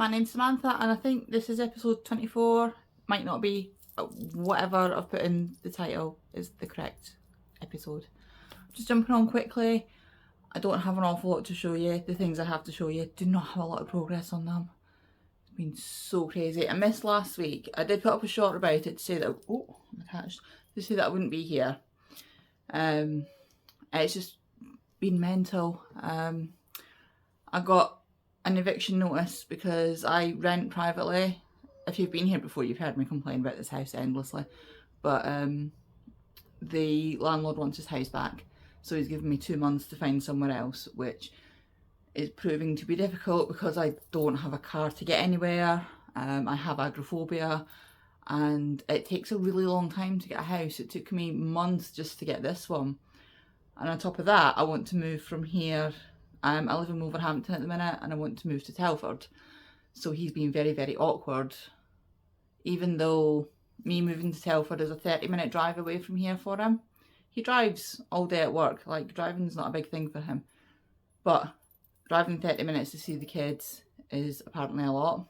My name's Samantha and I think this is episode 24. Might not be, whatever I've put in the title is the correct episode. Just jumping on quickly. I don't have an awful lot to show you. The things I have to show you do not have a lot of progress on them. It's been so crazy. I missed last week. I did put up a short about it to say that, oh, I'm attached, to say that I wouldn't be here. It's just been mental. I got an eviction notice because I rent privately. If you've been here before, you've heard me complain about this house endlessly. But the landlord wants his house back. So he's given me 2 months to find somewhere else, which is proving to be difficult because I don't have a car to get anywhere. I have agoraphobia and it takes a really long time to get a house. It took me months just to get this one. And on top of that, I want to move from here. I live in Wolverhampton at the minute and I want to move to Telford. So he's been very, very awkward. Even though me moving to Telford is a 30-minute drive away from here for him. He drives all day at work. Like, driving's not a big thing for him. But driving 30 minutes to see the kids is apparently a lot.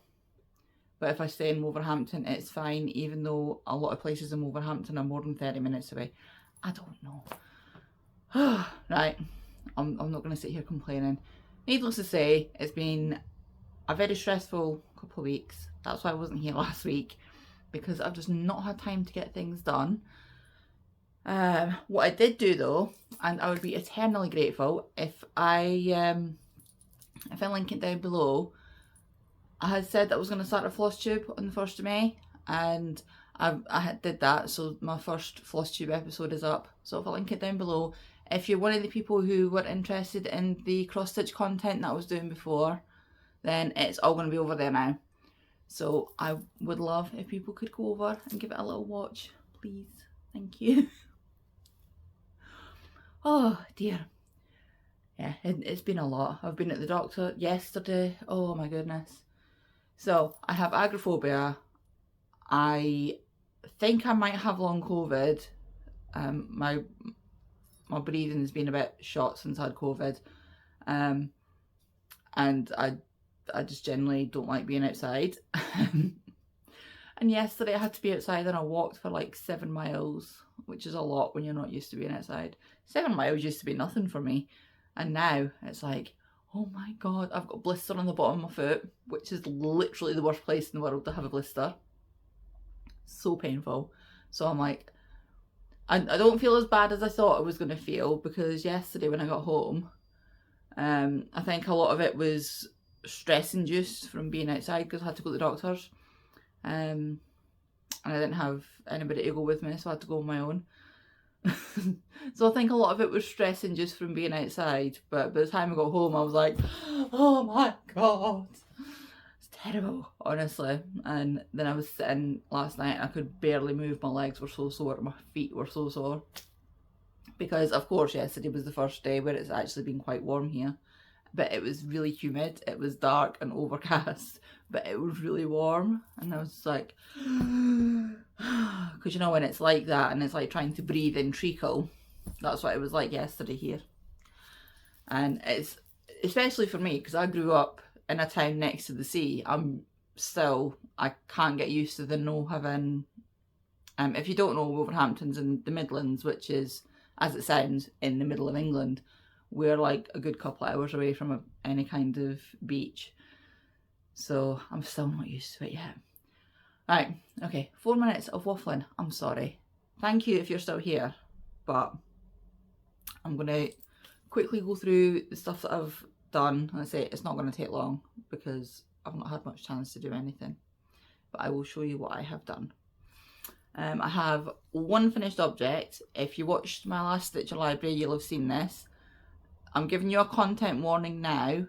But if I stay in Wolverhampton, it's fine, even though a lot of places in Wolverhampton are more than 30 minutes away. I don't know. Right. I'm not going to sit here complaining. Needless to say, it's been a very stressful couple of weeks. That's why I wasn't here last week, because I've just not had time to get things done. What I did do though, and I would be eternally grateful if I link it down below, I had said that I was going to start a floss tube on the 1st of May, and I did that, so my first floss tube episode is up. So if I link it down below, if you're one of the people who were interested in the cross-stitch content that I was doing before, then it's all going to be over there now. So I would love if people could go over and give it a little watch, please. Thank you. Oh dear. Yeah, it's been a lot. I've been at the doctor yesterday. Oh my goodness. So I have agoraphobia. I think I might have long COVID. My breathing has been a bit shot since I had COVID. And I just generally don't like being outside. And yesterday I had to be outside and I walked for like 7 miles, which is a lot when you're not used to being outside. 7 miles used to be nothing for me. And now it's like, oh my God, I've got a blister on the bottom of my foot, which is literally the worst place in the world to have a blister. So painful. So I'm like, I don't feel as bad as I thought I was going to feel, because yesterday when I got home, I think a lot of it was stress induced from being outside because I had to go to the doctor's. And I didn't have anybody to go with me, so I had to go on my own. So I think a lot of it was stress induced from being outside, but by the time I got home I was like, oh my God, it's terrible, honestly. And then I was sitting last night and I could barely move. My legs were so sore, my feet were so sore, because of course yesterday was the first day where it's actually been quite warm here, but it was really humid. It was dark and overcast, but it was really warm, and I was just like, because you know when it's like that and it's like trying to breathe in treacle, that's what it was like yesterday here. And it's especially for me because I grew up in a town next to the sea. I can't get used to the no having, if you don't know, Wolverhampton's in the Midlands, which is, as it sounds, in the middle of England. We're like a good couple of hours away from any kind of beach. So I'm still not used to it yet. Right, okay, 4 minutes of waffling. I'm sorry. Thank you if you're still here, but I'm going to quickly go through the stuff that I've done. I say it's not going to take long because I've not had much chance to do anything, but I will show you what I have done. I have one finished object. If you watched my last Stitcher Library, you'll have seen this. I'm giving you a content warning now.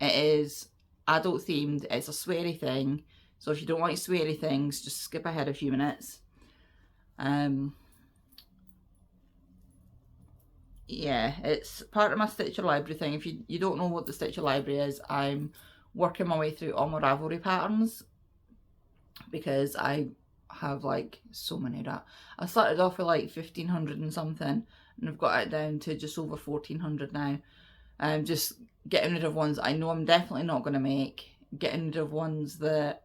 It is adult themed. It's a sweary thing. So if you don't like sweary things, just skip ahead a few minutes. Yeah, it's part of my Stitcher Library thing. If you don't know what the Stitcher Library is, I'm working my way through all my Ravelry patterns because I have like so many that I started off with like 1500 and something, and I've got it down to just over 1400 now. Just getting rid of ones I know I'm definitely not going to make getting rid of ones that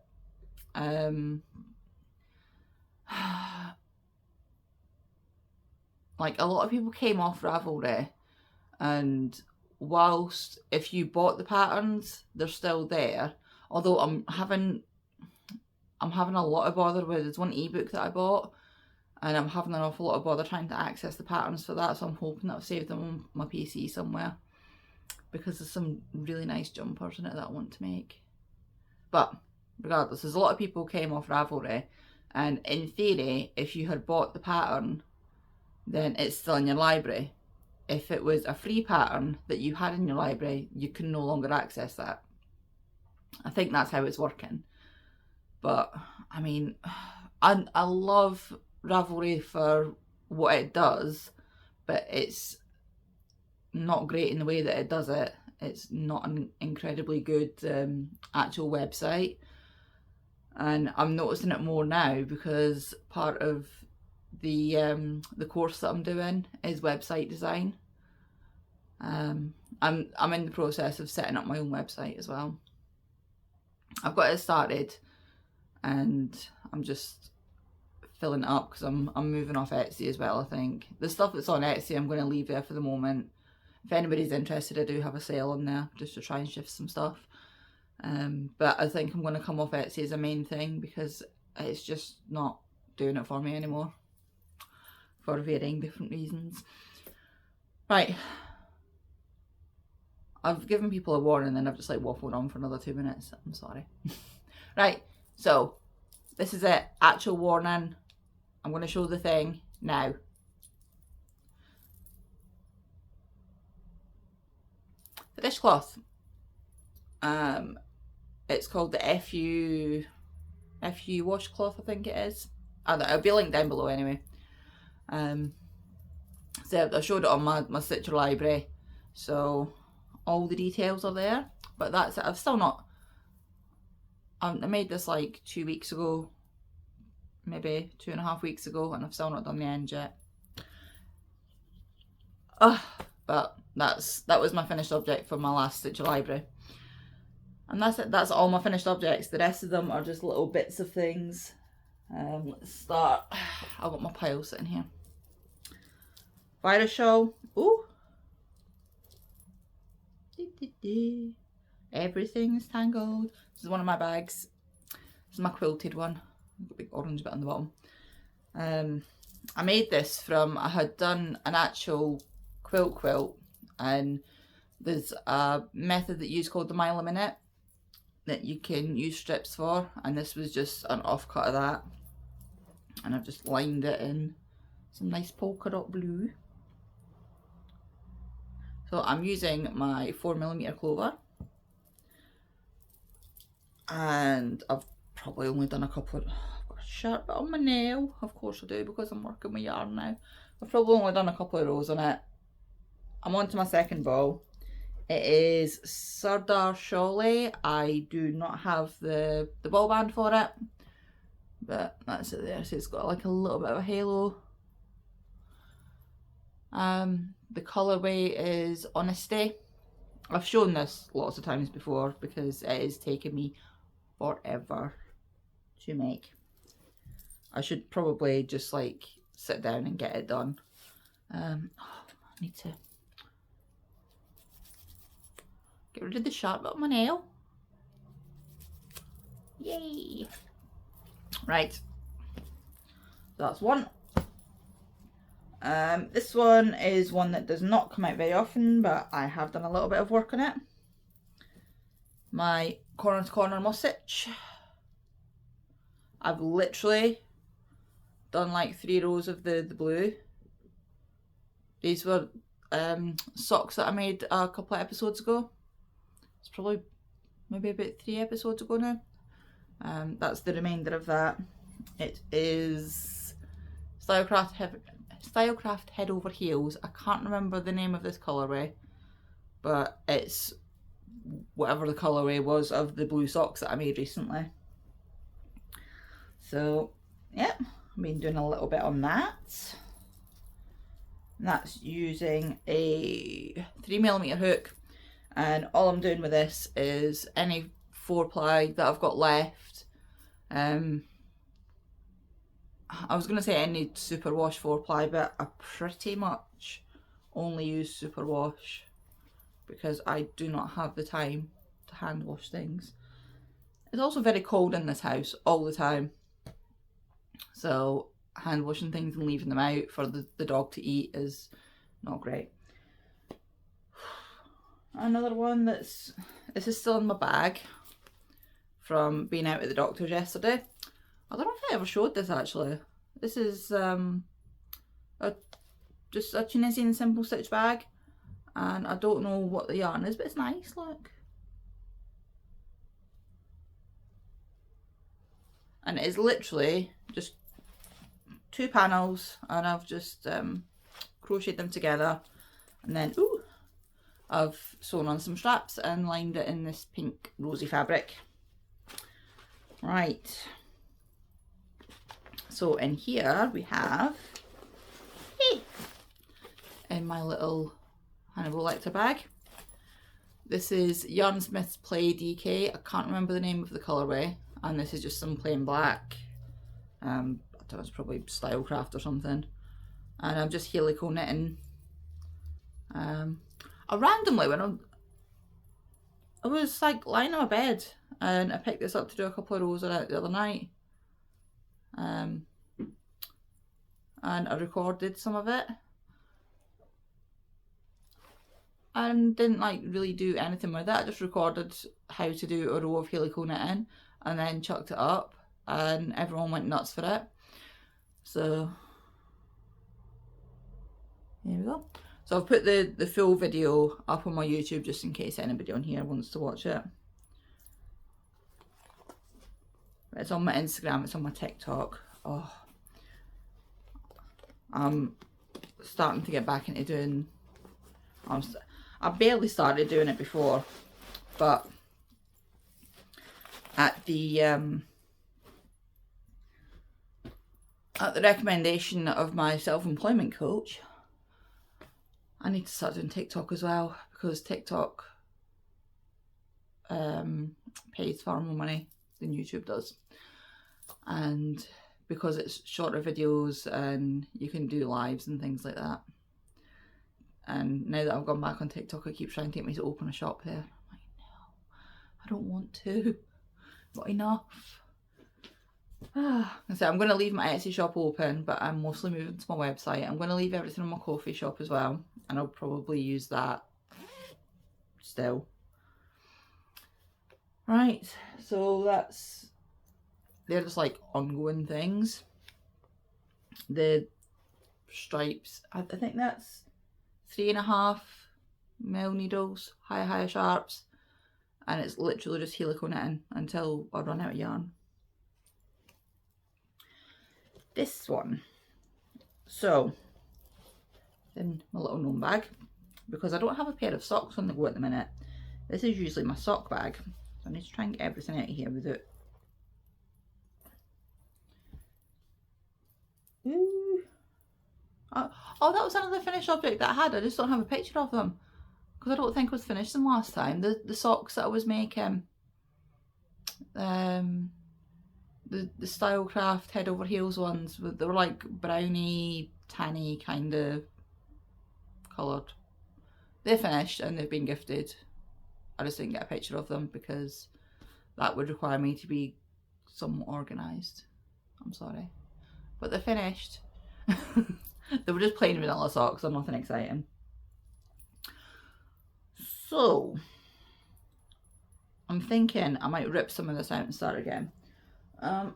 like a lot of people came off Ravelry, and whilst if you bought the patterns, they're still there. Although I'm having a lot of bother with, there's one ebook that I bought, and I'm having an awful lot of bother trying to access the patterns for that, so I'm hoping that I've saved them on my PC somewhere, because there's some really nice jumpers in it that I want to make. But regardless, there's a lot of people came off Ravelry, and in theory, if you had bought the pattern, then it's still in your library. If it was a free pattern that you had in your library, you can no longer access that. I think that's how it's working. But I mean, I love Ravelry for what it does, but it's not great in the way that it does it. It's not an incredibly good actual website, and I'm noticing it more now because part of the course that I'm doing is website design. I'm in the process of setting up my own website as well. I've got it started, and I'm just filling it up because I'm moving off Etsy as well. I think the stuff that's on Etsy I'm going to leave there for the moment. If anybody's interested, I do have a sale on there just to try and shift some stuff. But I think I'm going to come off Etsy as a main thing because it's just not doing it for me anymore, for varying different reasons. Right. I've given people a warning and I've just like waffled on for another 2 minutes. I'm sorry. Right, so this is it. Actual warning. I'm going to show the thing now. The dishcloth. It's called the FU washcloth, I think it is. It'll be linked down below anyway. So I showed it on my Stitcher library, so all the details are there. But that's it. I've still not. I made this like 2 weeks ago, maybe 2.5 weeks ago, and I've still not done the end yet. But that was my finished object for my last Stitcher library. And that's it. That's all my finished objects. The rest of them are just little bits of things. Let's start. I've got my pile sitting here. Virus shawl. Ooh. Everything's tangled. This is one of my bags. This is my quilted one. I've got a big orange bit on the bottom. I made this from, I had done an actual quilt, and there's a method that you use called the mile a minute that you can use strips for, and this was just an offcut of that, and I've just lined it in some nice polka dot blue. So I'm using my 4mm clover, and I've probably only done a couple of, I've got a sharp bit on my nail, of course I do because I'm working with yarn now. I've probably only done a couple of rows on it. I'm on to my second ball. It is Sardar Shawley. I do not have the ball band for it, but that's it there. So it's got like a little bit of a halo. The colourway is Honesty. I've shown this lots of times before because it is taking me forever to make. I should probably just like sit down and get it done. I need to get rid of the sharp bit on my nail. Yay! Right, so that's one. This one is one that does not come out very often, but I have done a little bit of work on it. My corner to corner moss stitch. I've literally done like 3 rows of the blue. These were socks that I made a couple of episodes ago. It's probably maybe about 3 episodes ago now. That's the remainder of that. It is Stylecraft Head Over Heels. I can't remember the name of this colourway, but it's whatever the colourway was of the blue socks that I made recently. So yeah, I've been doing a little bit on that. And that's using a 3mm hook, and all I'm doing with this is any 4-ply that I've got left. I was going to say any superwash 4-ply, but I pretty much only use superwash because I do not have the time to hand wash things. It's also very cold in this house all the time, so hand washing things and leaving them out for the dog to eat is not great. Another one this is still in my bag from being out with the doctors yesterday. I don't know if I ever showed this actually. This is just a Tunisian simple stitch bag, and I don't know what the yarn is, but it's nice, look. And it is literally just 2 panels, and I've just crocheted them together, and then I've sewn on some straps and lined it in this pink rosy fabric. Right, so in here we have, in my little Hannibal Lecter bag, this is Yarnsmith's Play DK. I can't remember the name of the colourway, and this is just some plain black. I don't know, it's probably Stylecraft or something. And I'm just helico knitting. I randomly, when I was like lying on my bed, and I picked this up to do a couple of rows of it the other night. And I recorded some of it. And didn't like really do anything with it. I just recorded how to do a row of helico knitting and then chucked it up, and everyone went nuts for it. So here we go. So I've put the full video up on my YouTube just in case anybody on here wants to watch it. It's on my Instagram, it's on my TikTok. Oh, I'm starting to get back into doing, I barely started doing it before, but at the recommendation of my self-employment coach, I need to start doing TikTok as well, because TikTok pays far more money than YouTube does, and because it's shorter videos and you can do lives and things like that. And now that I've gone back on TikTok, I keep trying to get me to open a shop there. I'm like, no, I don't want to. Not enough. So I'm going to leave my Etsy shop open, but I'm mostly moving to my website. I'm going to leave everything on my Ko-fi shop as well, and I'll probably use that still. Right, so they're just like ongoing things. The stripes, I think that's 3.5mm needles, high sharps, and it's literally just helico knitting until I run out of yarn. This one, so in my little gnome bag, because I don't have a pair of socks on the go at the minute. This is usually my sock bag, so I need to try and get everything out of here with it. Ooh. Oh, that was another finished object that I had. I just don't have a picture of them because I don't think I was finished them last time. The socks that I was making, the Stylecraft head over heels ones, they were like browny, tanny kind of coloured. They're finished and they've been gifted. I just didn't get a picture of them because that would require me to be somewhat organised. I'm sorry. But they're finished. They were just plain vanilla socks, they're nothing exciting. So, I'm thinking I might rip some of this out and start again. I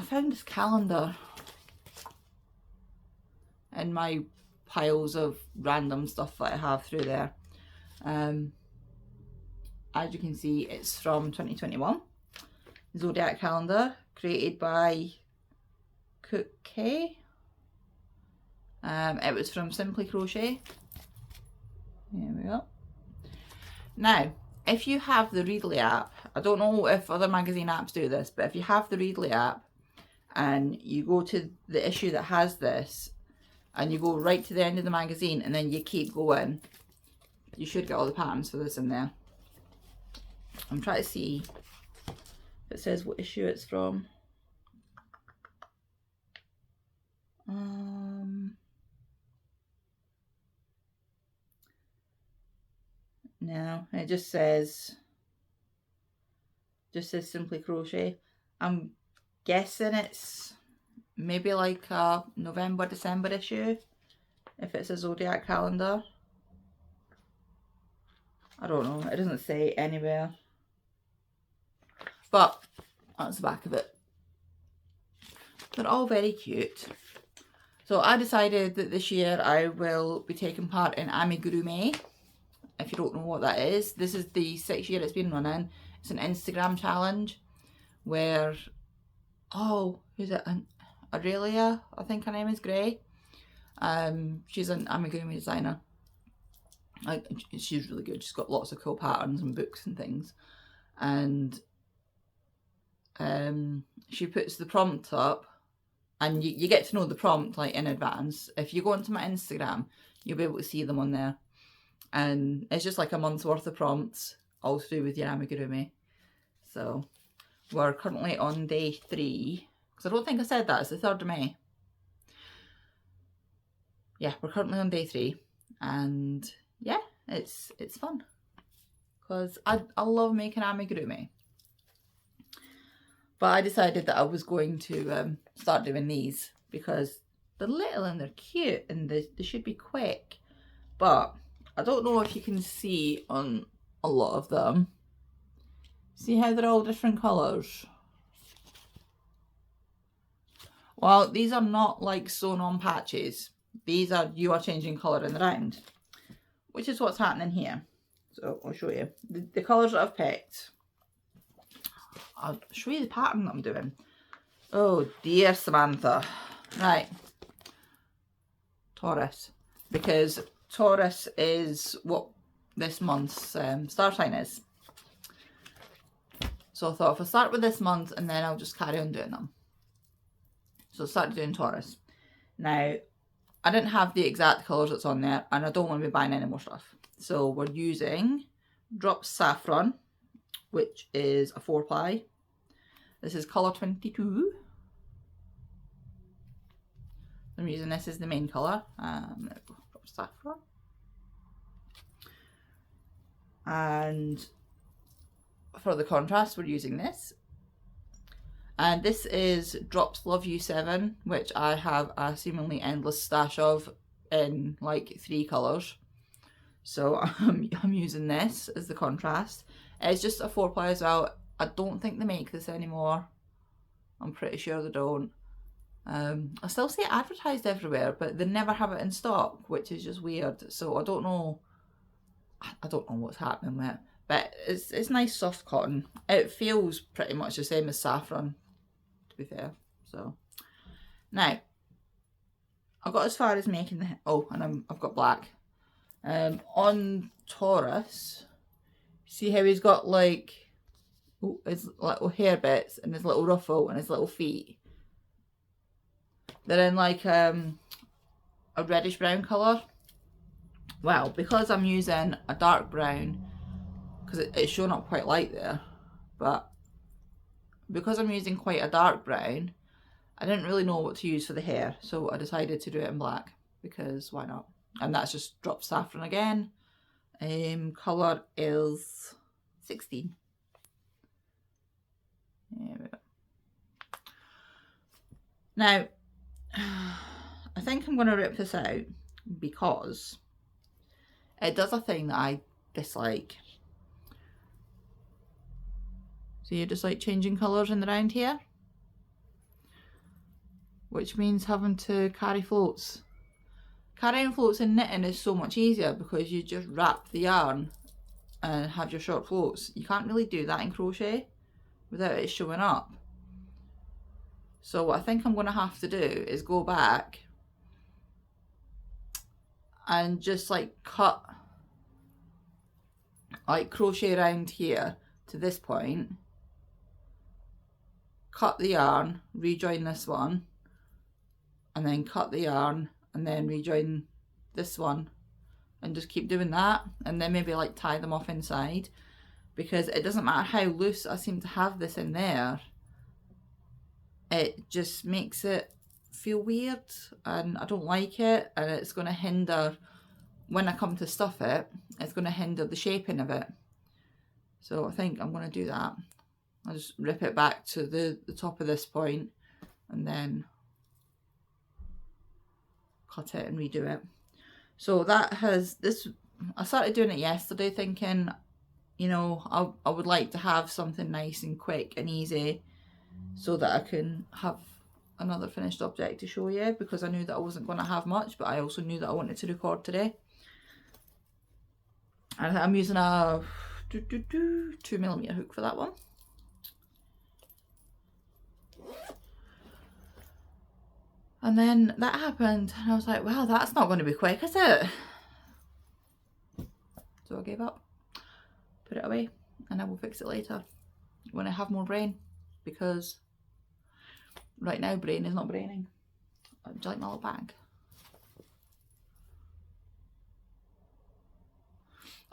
found this calendar in my piles of random stuff that I have through there. As you can see, it's from 2021. Zodiac calendar created by Crochet. It was from Simply Crochet. Here we go. Now, if you have the Readly app, I don't know if other magazine apps do this, but if you have the Readly app and you go to the issue that has this and you go right to the end of the magazine and then you keep going, you should get all the patterns for this in there. I'm trying to see It says what issue it's from. No, it just says Simply Crochet. I'm guessing it's maybe like a November, December issue, if it's a zodiac calendar. I don't know, it doesn't say anywhere. But that's the back of it. They're all very cute. So I decided that this year I will be taking part in Amigurumi. If you don't know what that is, this is the 6th year it's been running. It's an Instagram challenge where, oh, who's it? Aurelia, I think her name is Gray. She's an amigurumi designer. She's really good. She's got lots of cool patterns and books and things. And she puts the prompt up, and you get to know the prompt like in advance. If you go onto my Instagram, you'll be able to see them on there. And it's just like a month's worth of prompts, all to do with your amigurumi. So we're currently on day 3. Because I don't think I said that, it's the 3rd of May. Yeah, we're currently on day 3. And yeah, it's fun. Because I love making amigurumi. But I decided that I was going to start doing these because they're little and they're cute and they should be quick. But I don't know if you can see on a lot of them. See how they're all different colours? Well, these are not like sewn on patches. These are, you are changing colour in the round, which is what's happening here. So I'll show you. The colours that I've picked. I'll show you the pattern that I'm doing. Oh dear, Samantha. Right. Taurus. Because Taurus is what this month's star sign is. So I thought if I start with this month and then I'll just carry on doing them. So I started doing Taurus. Now, I didn't have the exact colours that's on there and I don't want to be buying any more stuff. So we're using Drop Saffron, which is a 4-ply. This is colour 22. I'm using this as the main colour. Drop Saffron. And for the contrast, we're using this. And this is Drops Love You 7, which I have a seemingly endless stash of in like 3 colours. So I'm using this as the contrast. It's just a 4-ply as well. I don't think they make this anymore. I'm pretty sure they don't. I still see it advertised everywhere, but they never have it in stock, which is just weird. So I don't know what's happening with it. But it's nice soft cotton. It feels pretty much the same as saffron, to be fair. So now I got as far as making the and I've got black. On Taurus, see how he's got like his little hair bits and his little ruffle and his little feet. They're in like a reddish brown colour. Well, because I'm using a dark brown, because it's showing up quite light there, but because I'm using quite a dark brown, I didn't really know what to use for the hair, so I decided to do it in black, because why not? And that's just Drop Saffron again. Colour is 16. There we go. Now, I think I'm going to rip this out because it does a thing that I dislike. So you're just like changing colours in the round here, which means having to carry floats. Carrying floats in knitting is so much easier because you just wrap the yarn and have your short floats. You can't really do that in crochet without it showing up. So what I think I'm going to have to do is go back and just like cut, like crochet around here to this point, cut the yarn, rejoin this one, and then cut the yarn and then rejoin this one, and just keep doing that, and then maybe like tie them off inside. because it doesn't matter how loose I seem to have this in there, it just makes it feel weird and I don't like it, and it's going to hinder, when I come to stuff it, it's going to hinder the shaping of it. So I think I'm going to do that. I'll just rip it back to the top of this point and then cut it and redo it. So that has this, I started doing it yesterday thinking, you know, I would like to have something nice and quick and easy so that I can have another finished object to show you, because I knew that I wasn't going to have much, but I also knew that I wanted to record today. And I'm using a 2mm hook for that one. And then that happened and I was like, well, that's not going to be quick, is it? So I gave up, put it away, and I will fix it later when I have more brain, because right now brain is not braining. Would you like my little bag?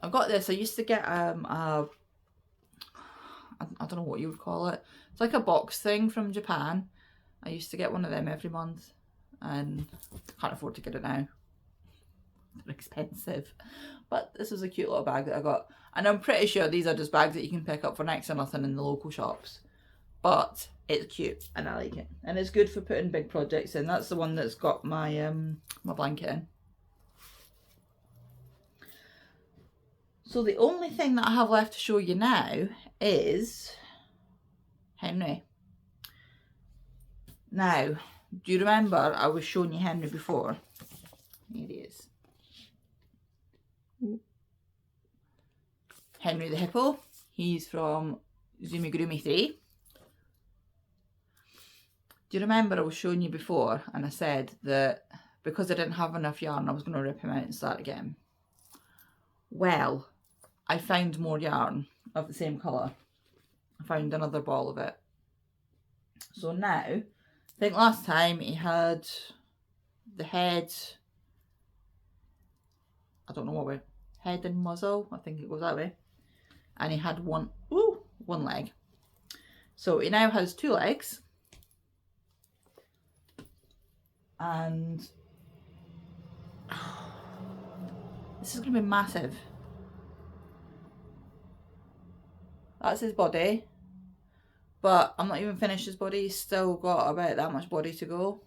I've got this. I used to get I don't know what you would call it. It's like a box thing from Japan. I used to get one of them every month, and I can't afford to get it now. They're expensive. But this is a cute little bag that I got. And I'm pretty sure these are just bags that you can pick up for next to nothing in the local shops. But it's cute and I like it. And it's good for putting big projects in. That's the one that's got my my blanket in. So the only thing that I have left to show you now is Henry. Now, do you remember I was showing you Henry before? Here he is. Henry the Hippo. He's from Zoomigurumi 3. Do you remember I was showing you before and I said that because I didn't have enough yarn I was going to rip him out and start again? Well, I found more yarn of the same colour. I found another ball of it. So now, I think last time he had the head, I don't know what way, head and muzzle, I think it goes that way. And he had one leg. So he now has 2 legs. And this is going to be massive. That's his body. But I'm not even finished his body. He's still got about that much body to go.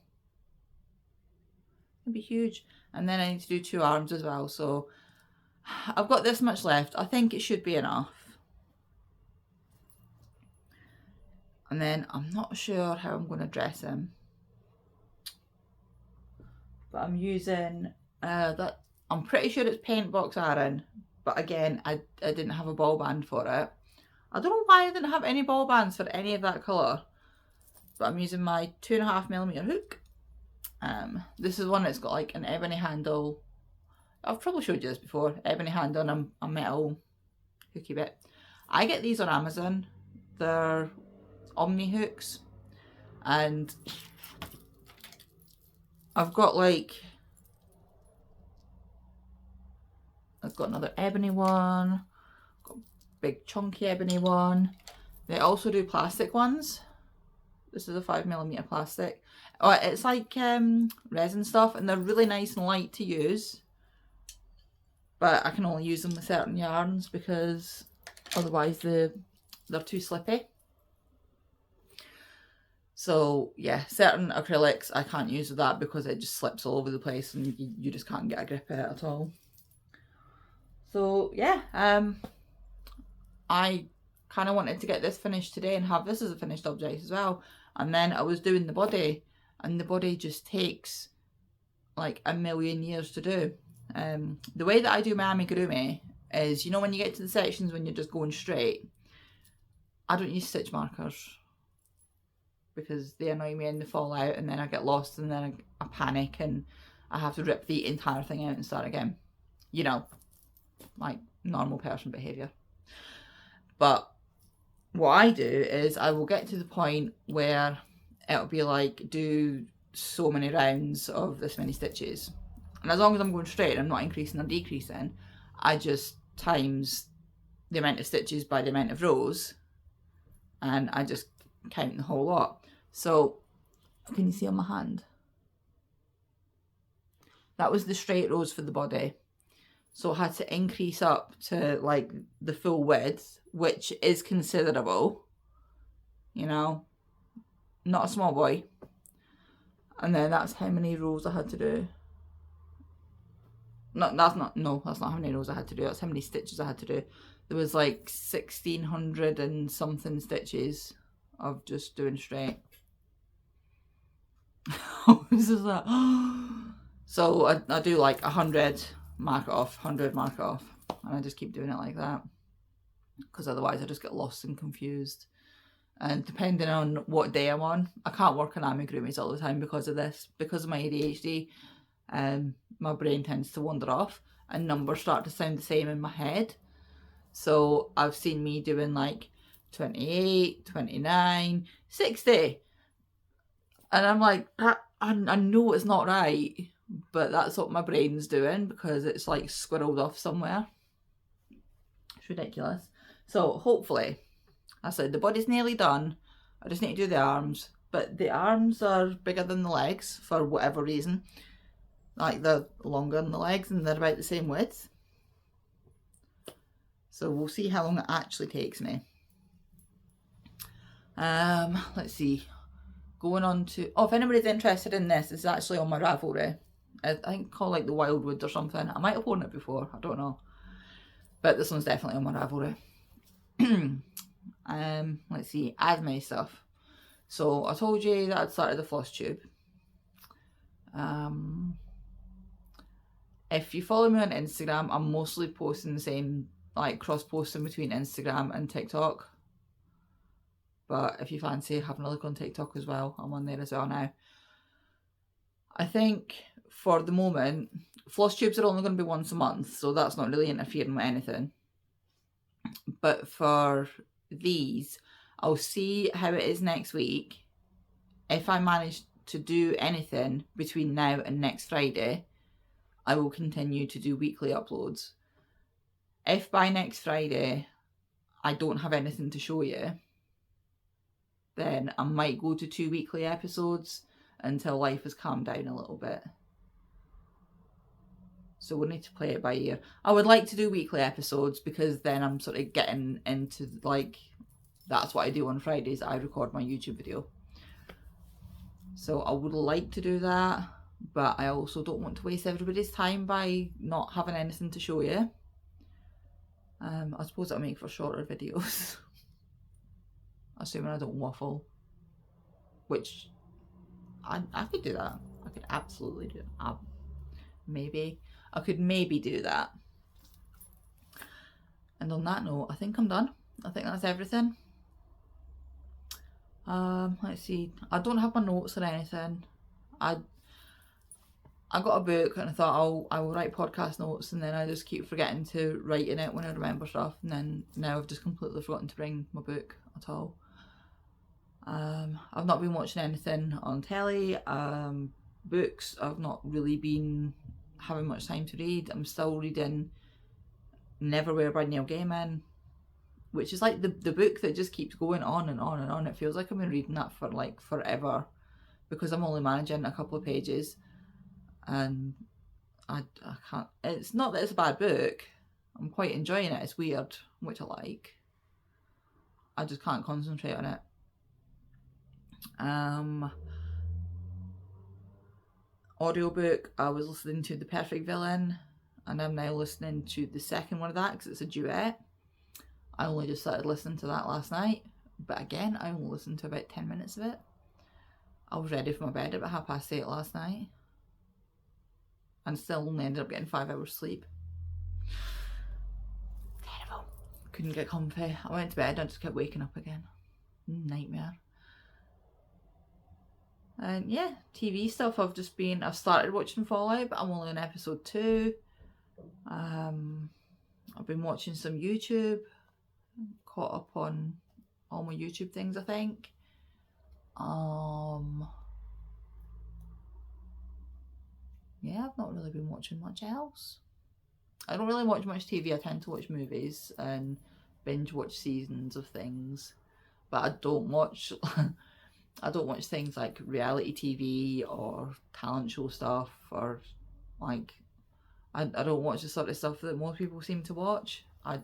It'll be huge. And then I need to do 2 arms as well. So I've got this much left. I think it should be enough. And then I'm not sure how I'm going to dress him. But I'm using that. I'm pretty sure it's paint box iron. But again, I didn't have a ball band for it. I don't know why I didn't have any ball bands for any of that colour. But I'm using my 2.5mm hook. This is one that's got like an ebony handle. I've probably showed you this before. Ebony handle and a metal hooky bit. I get these on Amazon. They're Omni hooks. And I've got like, I've got another ebony one. Got a big chunky ebony one. They also do plastic ones. This is a 5mm plastic. Oh, it's like resin stuff, and they're really nice and light to use. But I can only use them with certain yarns because otherwise they're too slippy. So yeah, certain acrylics I can't use with that because it just slips all over the place and you just can't get a grip of it at all. So yeah, I kind of wanted to get this finished today and have this as a finished object as well. And then I was doing the body, and the body just takes like a million years to do. The way that I do my amigurumi is, you know, when you get to the sections when you're just going straight, I don't use stitch markers because they annoy me and they fall out, and then I get lost, and then I panic and I have to rip the entire thing out and start again. You know, like normal person behaviour. But what I do is I will get to the point where it'll be like, do so many rounds of this many stitches. And as long as I'm going straight and I'm not increasing or decreasing, I just times the amount of stitches by the amount of rows, and I just count the whole lot. So can you see on my hand? That was the straight rows for the body. So I had to increase up to like the full width, which is considerable, you know, not a small boy. And then that's how many rows I had to do. No, that's not how many rows I had to do. That's how many stitches I had to do. There was like 1,600 and something stitches of just doing straight. This is that. So I do like 100, mark it off, 100, mark it off, and I just keep doing it like that, because otherwise I just get lost and confused. And depending on what day I'm on, I can't work on amigurumis all the time because of this. Because of my ADHD, my brain tends to wander off and numbers start to sound the same in my head. So I've seen me doing like 28, 29, 60. And I'm like, I know it's not right, but that's what my brain's doing because it's like squirreled off somewhere. It's ridiculous. So hopefully, I said the body's nearly done. I just need to do the arms, but the arms are bigger than the legs for whatever reason. Like they're longer than the legs and they're about the same width. So we'll see how long it actually takes me. Let's see. Going on to, if anybody's interested in this, it's actually on my Ravelry. I think called like the Wildwood or something. I might have worn it before, I don't know. But this one's definitely on my Ravelry. Let's see, admin stuff. So I told you that I'd started the floss tube. If you follow me on Instagram, I'm mostly posting the same, like cross-posting between Instagram and TikTok. But if you fancy having a look on TikTok as well, I'm on there as well now. I think for the moment, floss tubes are only going to be once a month, so that's not really interfering with anything. But for these, I'll see how it is next week. If I manage to do anything between now and next Friday, I will continue to do weekly uploads. If by next Friday I don't have anything to show you, then I might go to 2 weekly episodes until life has calmed down a little bit. So we'll need to play it by ear. I would like to do weekly episodes because then I'm sort of getting into like, that's what I do on Fridays. I record my YouTube video. So I would like to do that, but I also don't want to waste everybody's time by not having anything to show you. I suppose that'll make for shorter videos. Assuming I don't waffle. Which, I could do that. I could absolutely do that. Maybe. I could maybe do that. And on that note, I think I'm done. I think that's everything. Let's see. I don't have my notes or anything. I got a book and I thought I will write podcast notes, and then I just keep forgetting to write in it when I remember stuff, and then now I've just completely forgotten to bring my book at all. I've not been watching anything on telly. Books, I've not really been having much time to read. I'm still reading Neverwhere by Neil Gaiman, which is like the book that just keeps going on and on and on. It feels like I've been reading that for like forever because I'm only managing a couple of pages, and I can't, it's not that it's a bad book. I'm quite enjoying it. It's weird, which I like. I just can't concentrate on it. Audiobook, I was listening to The Perfect Villain, and I'm now listening to the second one of that because it's a duet. I only just started listening to that last night, but again, I only listened to about 10 minutes of it. I was ready for my bed at about 8:30 last night, and still only ended up getting 5 hours sleep. Terrible. Couldn't get comfy. I went to bed and I just kept waking up again. Nightmare. And yeah, TV stuff, I've started watching Fallout, but I'm only on episode 2. I've been watching some YouTube, caught up on all my YouTube things, I think. Yeah, I've not really been watching much else. I don't really watch much TV, I tend to watch movies and binge watch seasons of things, but I don't watch I don't watch things like reality TV or talent show stuff, or like I don't watch the sort of stuff that most people seem to watch. I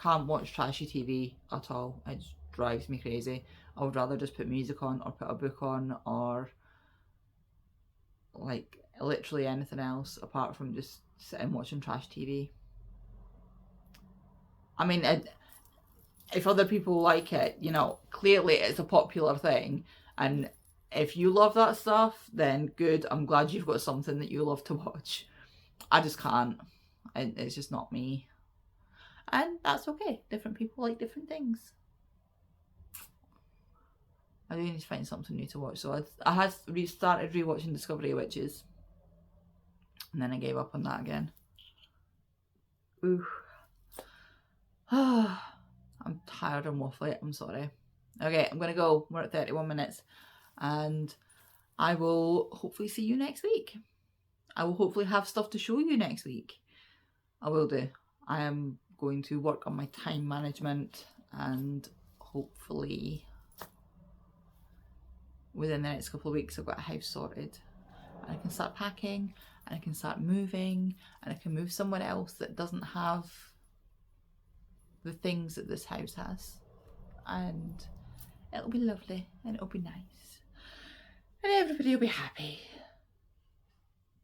can't watch trashy TV at all. It just drives me crazy. I would rather just put music on or put a book on or like literally anything else apart from just sitting watching trash TV. I mean, if other people like it, you know, clearly it's a popular thing, and if you love that stuff, then good. I'm glad you've got something that you love to watch. I just can't. It's just not me. And that's okay. Different people like different things. I do need to find something new to watch. So I had started rewatching Discovery of Witches. And then I gave up on that again. Ooh. I'm tired and waffly. I'm sorry. Okay, I'm going to go. We're at 31 minutes. And I will hopefully see you next week. I will hopefully have stuff to show you next week. I will do. I am going to work on my time management and hopefully within the next couple of weeks I've got a house sorted and I can start packing and I can start moving and I can move somewhere else that doesn't have the things that this house has, and it'll be lovely and it'll be nice and everybody will be happy.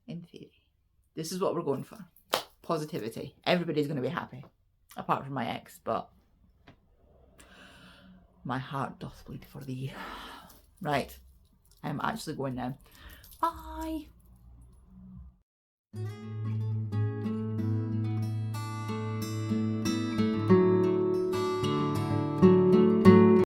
In theory, this is what we're going for. Positivity. Everybody's going to be happy apart from my ex, but my heart doth bleed for thee. Right, I'm actually going now. Bye.